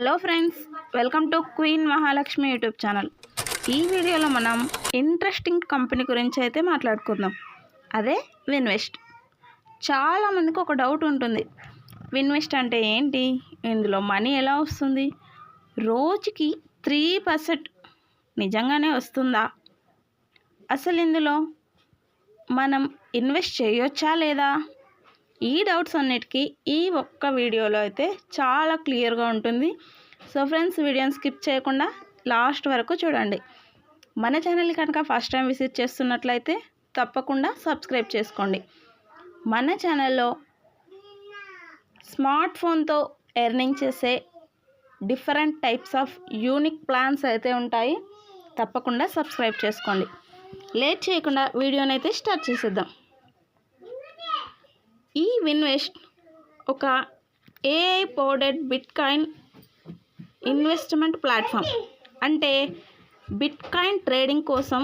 Hello friends, welcome to queen Mahalakshmi YouTube channel. ఈ వీడియోలో మనం ఇంట్రెస్టింగ్ కంపెనీ గురించి అయితే మాట్లాడుకుందాం. అదే విన్వెస్ట్. చాలామందికి ఒక డౌట్ ఉంటుంది, విన్వెస్ట్ అంటే ఏంటి, ఇందులో మనీ ఎలా వస్తుంది, రోజుకి 3% నిజంగానే వస్తుందా, అసలు ఇందులో మనం ఇన్వెస్ట్ చేయొచ్చా లేదా, ఈ డౌట్స్ అన్నిటికీ ఈ ఒక్క వీడియోలో అయితే చాలా క్లియర్గా ఉంటుంది. సో ఫ్రెండ్స్, వీడియోని స్కిప్ చేయకుండా లాస్ట్ వరకు చూడండి. మన ఛానల్ని కనుక ఫస్ట్ టైం విజిట్ చేస్తున్నట్లయితే తప్పకుండా సబ్స్క్రైబ్ చేసుకోండి. మన ఛానల్లో స్మార్ట్ ఫోన్తో ఎర్నింగ్ చేసే different types of unique plans అయితే ఉంటాయి. తప్పకుండా సబ్స్క్రైబ్ చేసుకోండి. లేట్ చేయకుండా వీడియోని అయితే స్టార్ట్ చేసేద్దాం. ఈ విన్వెస్ట్ ఒక AI powered bitcoin investment platform. అంటే బిట్కాయిన్ ట్రేడింగ్ కోసం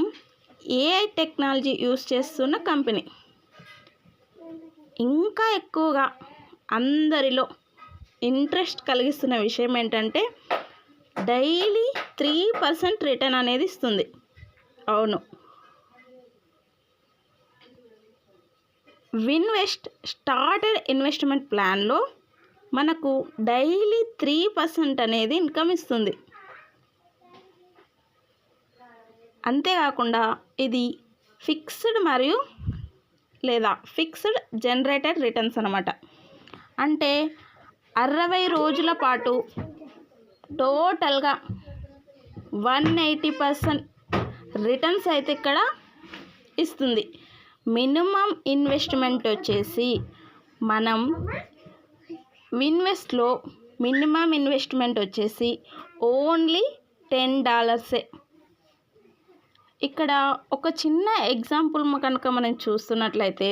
ఏఐ టెక్నాలజీ యూస్ చేస్తున్న కంపెనీ. ఇంకా ఎక్కువగా అందరిలో ఇంట్రెస్ట్ కలిగిస్తున్న విషయం ఏంటంటే డైలీ 3% రిటర్న్ అనేది ఇస్తుంది. అవును, విన్వెస్ట్ స్టార్టెడ్ ఇన్వెస్ట్మెంట్ ప్లాన్లో మనకు డైలీ 3% అనేది ఇన్కమ్ ఇస్తుంది. అంతేకాకుండా ఇది ఫిక్స్డ్ మరియు లేదా ఫిక్స్డ్ జనరేటెడ్ రిటర్న్స్ అన్నమాట. అంటే 60 రోజుల పాటు టోటల్గా 180% రిటర్న్స్ అయితే ఇక్కడ ఇస్తుంది. మినిమం ఇన్వెస్ట్మెంట్ వచ్చేసి మనం విన్వెస్ట్లో మినిమం ఇన్వెస్ట్మెంట్ వచ్చేసి ఓన్లీ $10. ఇక్కడ ఒక చిన్న ఎగ్జాంపుల్ కనుక మనం చూస్తున్నట్లయితే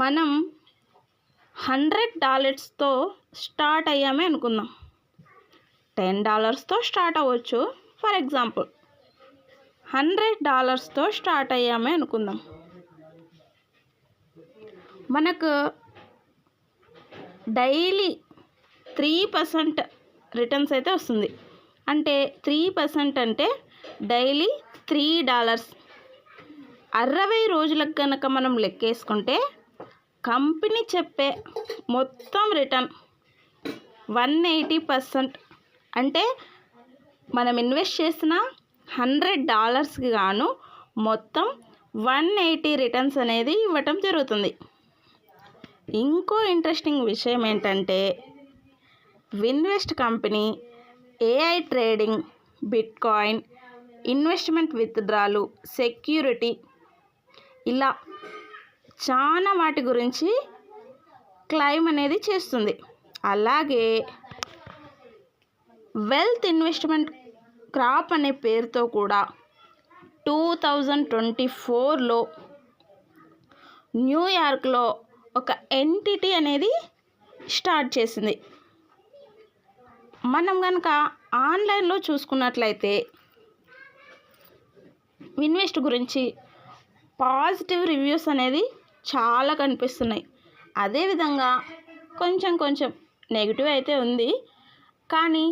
మనం $100తో స్టార్ట్ అయ్యామే అనుకుందాం. $10తో స్టార్ట్ అవ్వచ్చు. ఫర్ ఎగ్జాంపుల్ $100తో స్టార్ట్ అయ్యామే అనుకుందాం. మనకు డైలీ 3% రిటర్న్స్ అయితే వస్తుంది. అంటే 3% అంటే డైలీ $3. 60 రోజులకు కనుక మనం లెక్కేసుకుంటే కంపెనీ చెప్పే మొత్తం రిటర్న్ 180%. అంటే మనం ఇన్వెస్ట్ చేసిన $100కి గాను మొత్తం 180 రిటర్న్స్ అనేది ఇవ్వటం జరుగుతుంది. ఇంకో ఇంట్రెస్టింగ్ విషయం ఏంటంటే Winvest company AI trading, bitcoin, investment విత్డ్రాలు, సెక్యూరిటీ, ఇలా చాలా వాటి గురించి క్లెయిమ్ అనేది చేస్తుంది. అలాగే వెల్త్ ఇన్వెస్ట్మెంట్ క్రాప్ అనే పేరుతో కూడా 2024లో న్యూయార్క్లో ఒక ఎంటిటీ అనేది స్టార్ట్ చేసింది. మనం కనుక ఆన్లైన్లో చూసుకున్నట్లయితే ఇన్వెస్ట్ గురించి పాజిటివ్ రివ్యూస్ అనేది చాలా కనిపిస్తున్నాయి. అదేవిధంగా కొంచెం నెగిటివ్ అయితే ఉంది. కానీ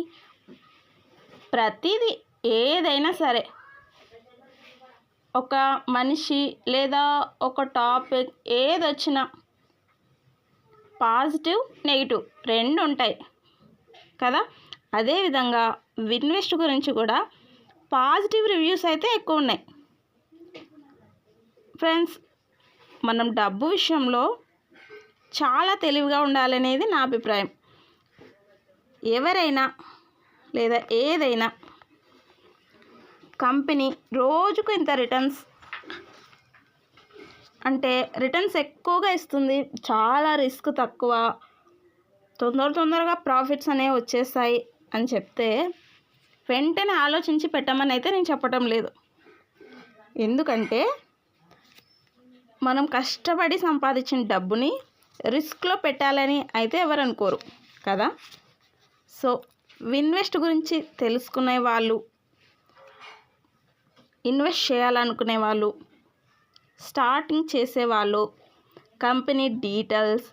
ప్రతిదీ ఏదైనా సరే ఒక మనిషి లేదా ఒక టాపిక్ ఏదొచ్చినా పాజిటివ్ నెగిటివ్ రెండు ఉంటాయి కదా. అదేవిధంగా ఇన్వెస్ట్ గురించి కూడా పాజిటివ్ రివ్యూస్ అయితే ఎక్కువ ఉన్నాయి. ఫ్రెండ్స్, మనం డబ్బు విషయంలో చాలా తెలివిగా ఉండాలనేది నా అభిప్రాయం. ఎవరైనా లేదా ఏదైనా కంపెనీ రోజుకు ఇంత రిటర్న్స్ అంటే రిటర్న్స్ ఎక్కువగా ఇస్తుంది, చాలా రిస్క్ తక్కువ, తొందరగా ప్రాఫిట్స్ అనేవి వచ్చేస్తాయి అని చెప్తే వెంటనే ఆలోచించి పెట్టమని అయితే నేను చెప్పటం లేదు. ఎందుకంటే మనం కష్టపడి సంపాదించిన డబ్బుని రిస్క్లో పెట్టాలని అయితే ఎవరు అనుకోరు కదా. సో ఇన్వెస్ట్ గురించి తెలుసుకునే వాళ్ళు, ఇన్వెస్ట్ చేయాలనుకునే వాళ్ళు, స్టార్టింగ్ చేసేవాళ్ళు, company details,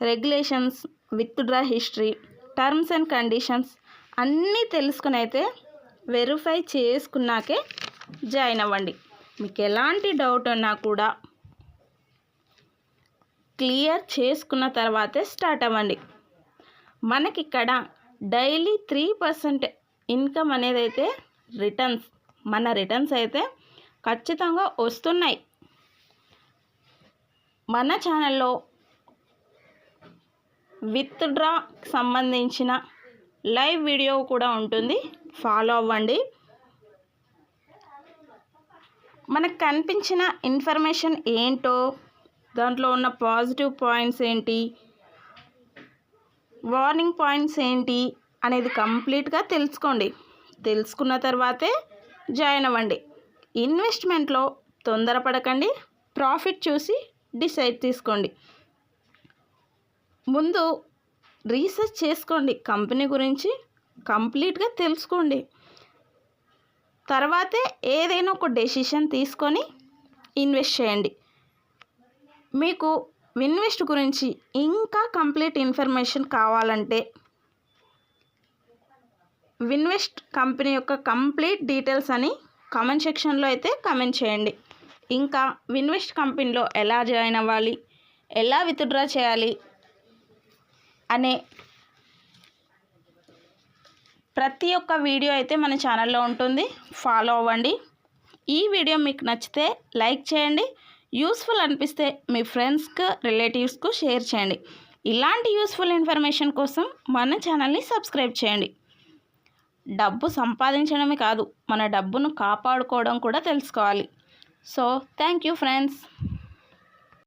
regulations, withdraw history, terms and conditions అన్నీ తెలుసుకుని అయితే వెరిఫై చేసుకున్నాకే జాయిన్ అవ్వండి. మీకు ఎలాంటి డౌట్ ఉన్నా కూడా క్లియర్ చేసుకున్న తర్వాతే స్టార్ట్ అవ్వండి. మనకి ఇక్కడ డైలీ 3% ఇన్కమ్ అనేది అయితే రిటర్న్స్ అయితే ఖచ్చితంగా వస్తున్నాయి. మన ఛానల్లో విత్డ్రా సంబంధించిన లైవ్ వీడియో కూడా ఉంటుంది, ఫాలో అవ్వండి. మనకు కనిపించిన ఇన్ఫర్మేషన్ ఏంటో, దాంట్లో ఉన్న పాజిటివ్ పాయింట్స్ ఏంటి, వార్నింగ్ పాయింట్స్ ఏంటి అనేది కంప్లీట్గా తెలుసుకోండి. తెలుసుకున్న తర్వాతే జాయిన్ అవ్వండి. ఇన్వెస్ట్మెంట్లో తొందరపడకండి, ప్రాఫిట్ చూసి డిసైడ్ తీసుకోండి. ముందు రీసెర్చ్ చేసుకోండి, కంపెనీ గురించి కంప్లీట్గా తెలుసుకోండి. తర్వాతే ఏదైనా ఒక డెసిషన్ తీసుకొని ఇన్వెస్ట్ చేయండి. మీకు ఇన్వెస్ట్ గురించి ఇంకా కంప్లీట్ ఇన్ఫర్మేషన్ కావాలంటే ఇన్వెస్ట్ కంపెనీ యొక్క కంప్లీట్ డీటెయిల్స్ అని కామెంట్ సెక్షన్లో అయితే కామెంట్ చేయండి. ఇంకా ఇన్వెస్ట్ కంపెనీలో ఎలా జాయిన్ అవ్వాలి, ఎలా విత్డ్రా చేయాలి అనే ప్రతి ఒక్క వీడియో అయితే మన ఛానల్లో ఉంటుంది, ఫాలో అవ్వండి. ఈ వీడియో మీకు నచ్చితే లైక్ చేయండి, యూస్ఫుల్ అనిపిస్తే మీ ఫ్రెండ్స్కి రిలేటివ్స్కు షేర్ చేయండి. ఇలాంటి యూస్ఫుల్ ఇన్ఫర్మేషన్ కోసం మన ఛానల్ని సబ్స్క్రైబ్ చేయండి. డబ్బు సంపాదించడమే కాదు, మన డబ్బును కాపాడుకోవడం కూడా తెలుసుకోవాలి. So thank you friends.